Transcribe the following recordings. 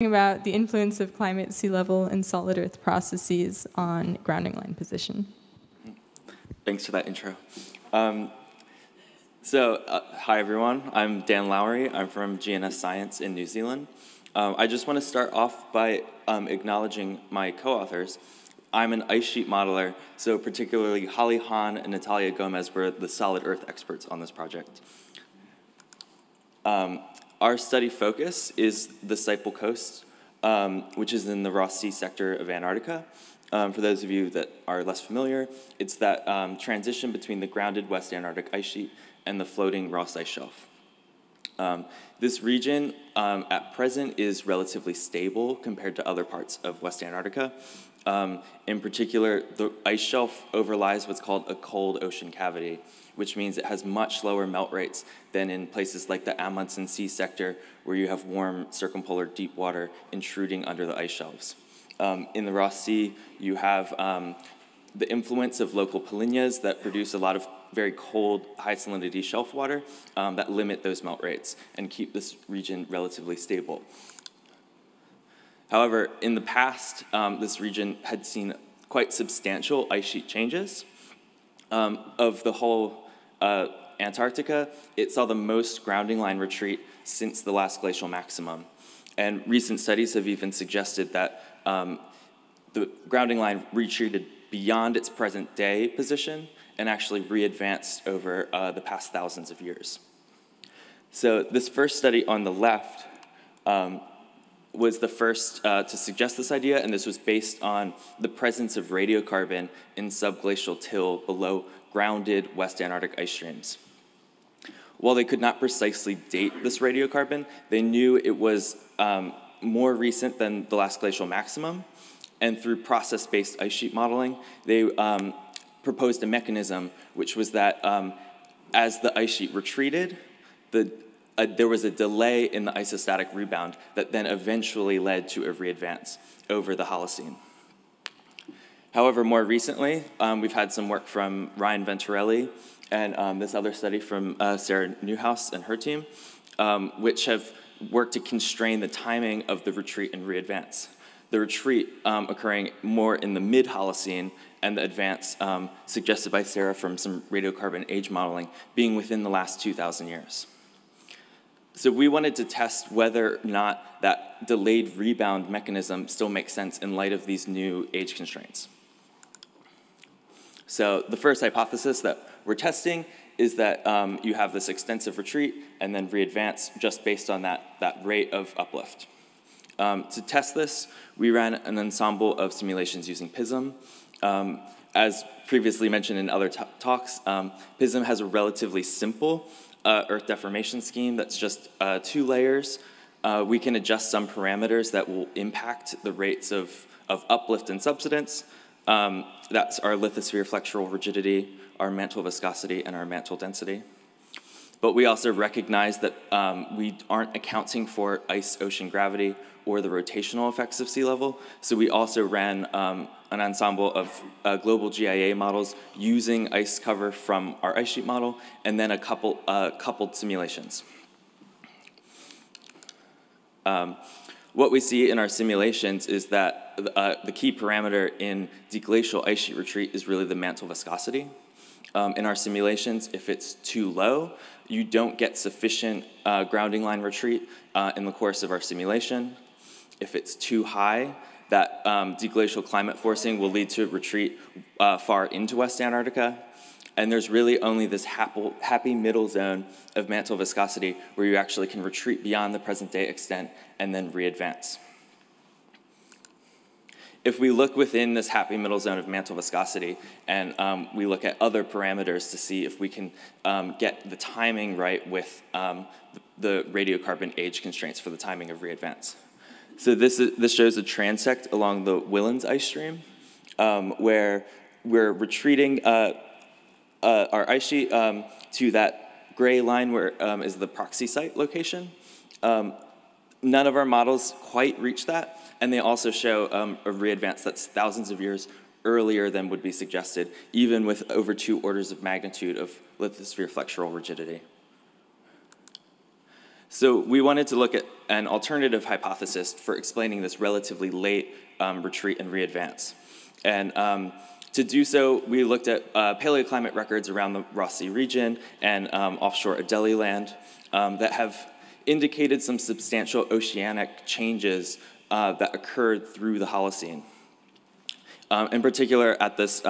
about the influence of climate, sea level, and solid Earth processes on grounding line position. Thanks for that intro. Hi everyone. I'm Dan Lowry. I'm from GNS Science in New Zealand. I just want to start off by acknowledging my co-authors. I'm an ice sheet modeler, so particularly Holly Hahn and Natalia Gomez were the solid Earth experts on this project. Our study focus is the Siple Coast, which is in the Ross Sea sector of Antarctica. For those of you that are less familiar, it's that transition between the grounded West Antarctic ice sheet and the floating Ross Ice Shelf. This region at present is relatively stable compared to other parts of West Antarctica. In particular, the ice shelf overlies what's called a cold ocean cavity, which means it has much lower melt rates than in places like the Amundsen Sea sector, where you have warm circumpolar deep water intruding under the ice shelves. In the Ross Sea, you have the influence of local polynyas that produce a lot of very cold, high salinity shelf water that limit those melt rates and keep this region relatively stable. However, in the past, this region had seen quite substantial ice sheet changes. Of the whole Antarctica, it saw the most grounding line retreat since the last glacial maximum. And recent studies have even suggested that the grounding line retreated beyond its present day position and actually re-advanced over the past thousands of years. So this first study on the left was the first to suggest this idea, and this was based on the presence of radiocarbon in subglacial till below grounded West Antarctic ice streams. While they could not precisely date this radiocarbon, they knew it was more recent than the last glacial maximum, and through process-based ice sheet modeling, they proposed a mechanism, which was that as the ice sheet retreated, there was a delay in the isostatic rebound that then eventually led to a readvance over the Holocene. However, more recently, we've had some work from Ryan Venturelli and this other study from Sarah Newhouse and her team, which have worked to constrain the timing of the retreat and readvance. The retreat occurring more in the mid-Holocene, and the advance suggested by Sarah from some radiocarbon age modeling being within the last 2,000 years. So we wanted to test whether or not that delayed rebound mechanism still makes sense in light of these new age constraints. So the first hypothesis that we're testing is that you have this extensive retreat and then readvance just based on that rate of uplift. To test this, we ran an ensemble of simulations using PISM. As previously mentioned in other talks, PISM has a relatively simple Earth deformation scheme that's just 2 layers. We can adjust some parameters that will impact the rates of uplift and subsidence. That's our lithosphere flexural rigidity, our mantle viscosity, and our mantle density. But we also recognize that we aren't accounting for ice-ocean gravity or the rotational effects of sea level, so we also ran an ensemble of global GIA models using ice cover from our ice sheet model, and then a coupled simulations. What we see in our simulations is that the key parameter in deglacial ice sheet retreat is really the mantle viscosity. In our simulations, if it's too low, you don't get sufficient grounding line retreat in the course of our simulation. If it's too high, that deglacial climate forcing will lead to retreat far into West Antarctica. And there's really only this happy middle zone of mantle viscosity where you actually can retreat beyond the present day extent and then re-advance. If we look within this happy middle zone of mantle viscosity and we look at other parameters to see if we can get the timing right with the radiocarbon age constraints for the timing of readvance. So this shows a transect along the Whillans ice stream where we're retreating our ice sheet to that gray line where is the proxy site location. None of our models quite reach that, and they also show a readvance that's thousands of years earlier than would be suggested, even with over 2 orders of magnitude of lithosphere flexural rigidity. So we wanted to look at an alternative hypothesis for explaining this relatively late retreat and readvance. And to do so, we looked at paleoclimate records around the Ross Sea region and offshore Adelie Land that have indicated some substantial oceanic changes that occurred through the Holocene. In particular, at this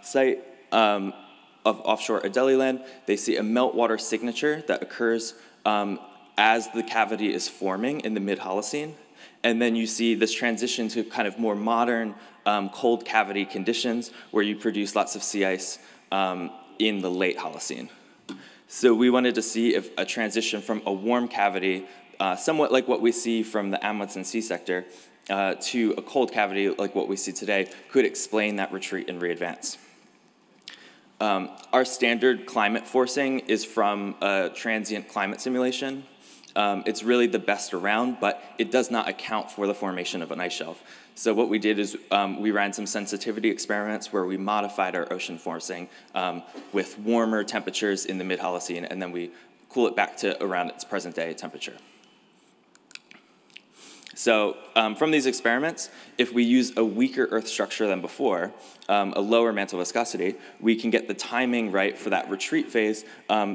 site of offshore Adelie Land, they see a meltwater signature that occurs as the cavity is forming in the mid-Holocene. And then you see this transition to kind of more modern cold cavity conditions where you produce lots of sea ice in the late Holocene. So we wanted to see if a transition from a warm cavity, somewhat like what we see from the Amundsen Sea sector, to a cold cavity like what we see today could explain that retreat and readvance. Our standard climate forcing is from a transient climate simulation. It's really the best around, but it does not account for the formation of an ice shelf. So what we did is we ran some sensitivity experiments where we modified our ocean forcing with warmer temperatures in the mid-Holocene, and then we cool it back to around its present day temperature. So from these experiments, if we use a weaker Earth structure than before, a lower mantle viscosity, we can get the timing right for that retreat phase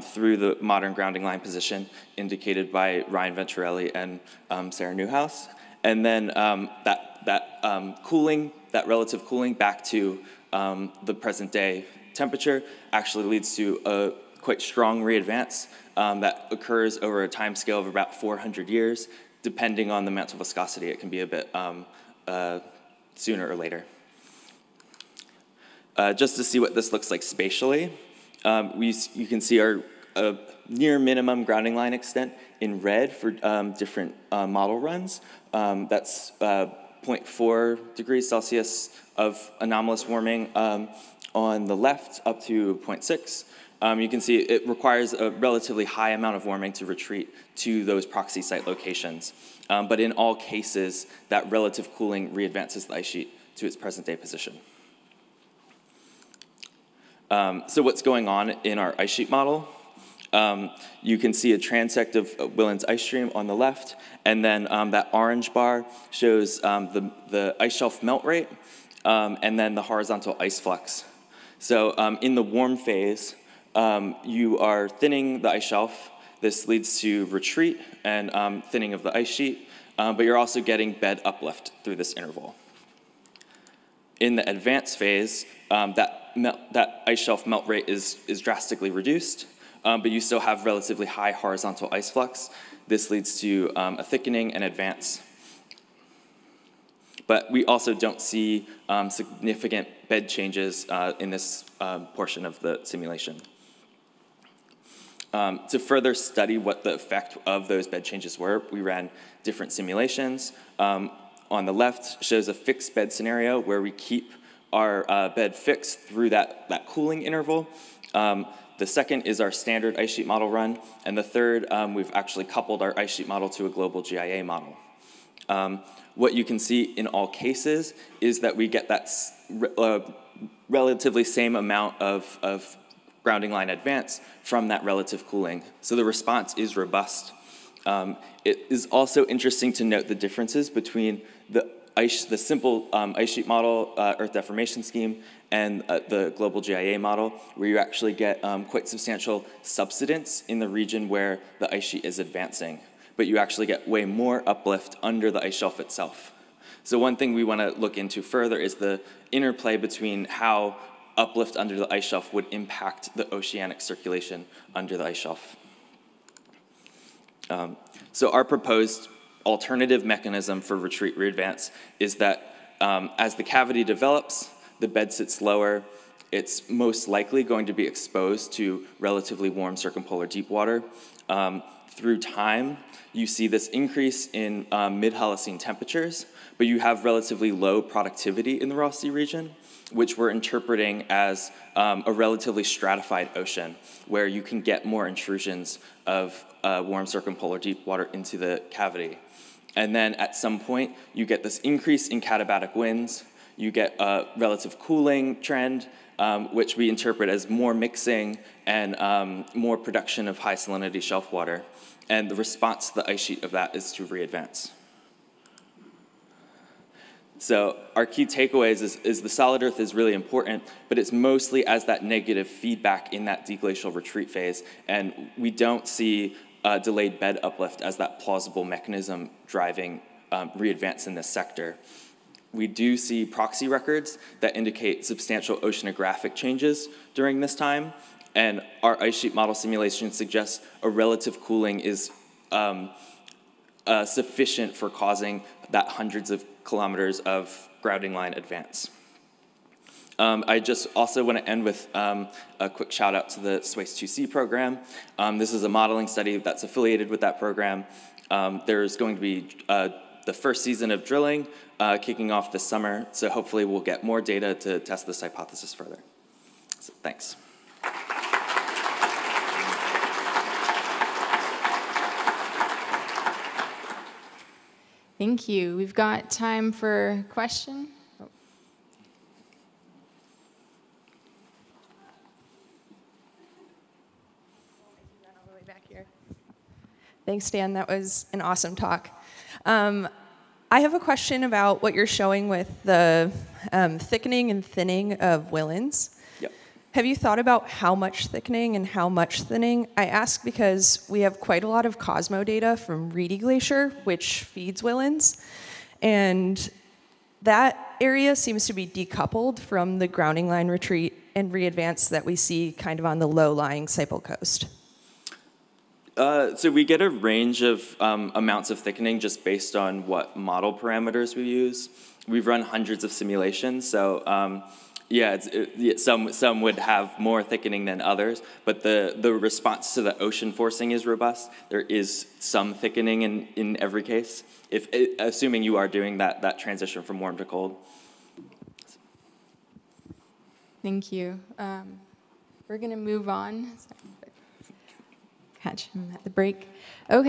through the modern grounding line position indicated by Ryan Venturelli and Sarah Newhouse. And then cooling, that relative cooling back to the present day temperature actually leads to a quite strong readvance that occurs over a time scale of about 400 years. Depending on the mantle viscosity, it can be a bit sooner or later. Just to see what this looks like spatially, you can see our near minimum grounding line extent in red for different model runs. That's 0.4 degrees Celsius of anomalous warming on the left up to 0.6. You can see it requires a relatively high amount of warming to retreat to those proxy site locations. But in all cases, that relative cooling readvances the ice sheet to its present day position. So what's going on in our ice sheet model? You can see a transect of Willen's ice stream on the left, and then that orange bar shows the ice shelf melt rate, and then the horizontal ice flux. So in the warm phase, you are thinning the ice shelf. This leads to retreat and thinning of the ice sheet, but you're also getting bed uplift through this interval. In the advanced phase, that ice shelf melt rate is drastically reduced, but you still have relatively high horizontal ice flux. This leads to a thickening and advance. But we also don't see significant bed changes in this portion of the simulation. To further study what the effect of those bed changes were, we ran different simulations. On the left shows a fixed bed scenario where we keep our bed fixed through that cooling interval. The second is our standard ice sheet model run, and the third, we've actually coupled our ice sheet model to a global GIA model. What you can see in all cases is that we get that relatively same amount of grounding line advance from that relative cooling. So the response is robust. It is also interesting to note the differences between the simple ice sheet model Earth deformation scheme and the global GIA model, where you actually get quite substantial subsidence in the region where the ice sheet is advancing, but you actually get way more uplift under the ice shelf itself. So one thing we want to look into further is the interplay between how uplift under the ice shelf would impact the oceanic circulation under the ice shelf. So our proposed alternative mechanism for retreat readvance is that as the cavity develops, the bed sits lower, it's most likely going to be exposed to relatively warm circumpolar deep water. Through time, you see this increase in mid-Holocene temperatures, but you have relatively low productivity in the Ross Sea region, which we're interpreting as a relatively stratified ocean, where you can get more intrusions of warm circumpolar deep water into the cavity. And then at some point, you get this increase in katabatic winds, you get a relative cooling trend, which we interpret as more mixing and more production of high salinity shelf water. And the response to the ice sheet of that is to readvance. So our key takeaways is the solid Earth is really important, but it's mostly as that negative feedback in that deglacial retreat phase, and we don't see delayed bed uplift as that plausible mechanism driving readvance in this sector. We do see proxy records that indicate substantial oceanographic changes during this time, and our ice sheet model simulation suggests a relative cooling is sufficient for causing that hundreds of kilometers of grounding line advance. I just also want to end with a quick shout out to the SWACE-2C program. This is a modeling study that's affiliated with that program. There's going to be the first season of drilling kicking off this summer, so hopefully we'll get more data to test this hypothesis further. So, thanks. Thank you. We've got time for a question. Oh. All the way back here. Thanks, Dan. That was an awesome talk. I have a question about what you're showing with the thickening and thinning of Whillans. Yep. Have you thought about how much thickening and how much thinning? I ask because we have quite a lot of Cosmo data from Reedy Glacier, which feeds Whillans, and that area seems to be decoupled from the grounding line retreat and readvance that we see kind of on the low-lying Siple Coast. So we get a range of amounts of thickening just based on what model parameters we use. We've run hundreds of simulations, so yeah, some would have more thickening than others, but the response to the ocean forcing is robust. There is some thickening in every case, assuming you are doing that transition from warm to cold. Thank you. We're going to move on. Catch him at the break. Okay.